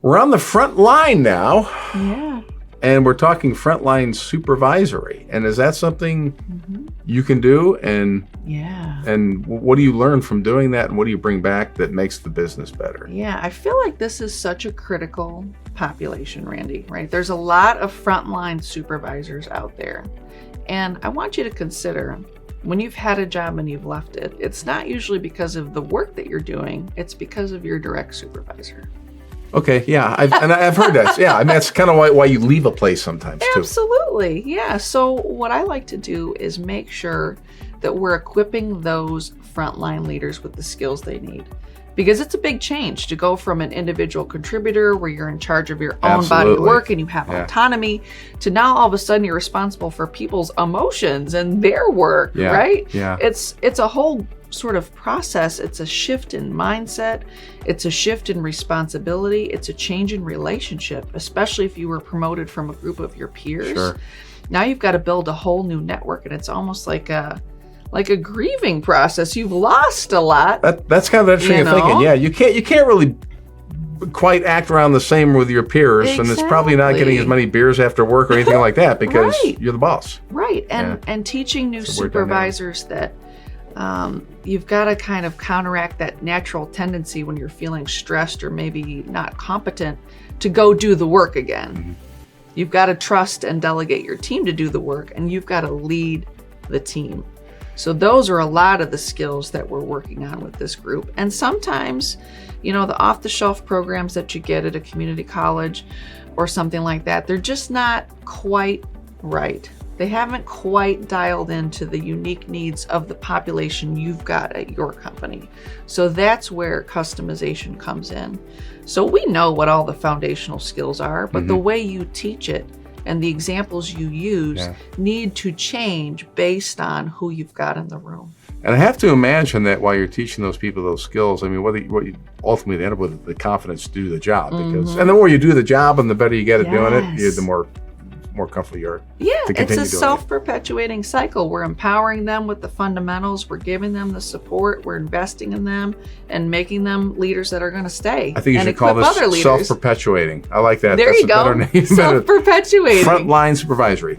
We're on the front line now. Yeah. And we're talking frontline supervisory. And is that something you can do? And what do you learn from doing that? And what do you bring back that makes the business better? Yeah, I feel like this is such a critical population, Randy, right? There's a lot of frontline supervisors out there. And I want you to consider, when you've had a job and you've left it, it's not usually because of the work that you're doing, it's because of your direct supervisor. Okay, yeah, I've heard that. Yeah, I mean, that's kind of why you leave a place sometimes, too. Absolutely, yeah. So what I like to do is make sure that we're equipping those frontline leaders with the skills they need. Because it's a big change to go from an individual contributor where you're in charge of your own body of work and you have autonomy to now all of a sudden you're responsible for people's emotions and their work, right? Yeah. It's a whole sort of process. It's a shift in mindset. It's a shift in responsibility. It's a change in relationship, especially if you were promoted from a group of your peers. Sure. Now you've got to build a whole new network, and it's almost like a grieving process. You've lost a lot. That's kind of interesting thinking. Yeah, you can't really quite act around the same with your peers, and it's probably not getting as many beers after work or anything like that because you're the boss. Right, and teaching new supervisors that you've got to kind of counteract that natural tendency when you're feeling stressed or maybe not competent to go do the work again. You've got to trust and delegate your team to do the work, and you've got to lead the team. So those are a lot of the skills that we're working on with this group. And sometimes, the off-the-shelf programs that you get at a community college or something like that, they're just not quite right. They haven't quite dialed into the unique needs of the population you've got at your company. So that's where customization comes in. So we know what all the foundational skills are, but the way you teach it and the examples you use need to change based on who you've got in the room. And I have to imagine that while you're teaching those people those skills, I mean, what you ultimately end up with the confidence to do the job. Because, and the more you do the job and the better you get at doing it, the more comfortable you are. Yeah, it's a self-perpetuating cycle. We're empowering them with the fundamentals. We're giving them the support. We're investing in them and making them leaders that are going to stay. I think you should call this self-perpetuating. I like that. There you go. Better name. Self-perpetuating. Frontline supervisory.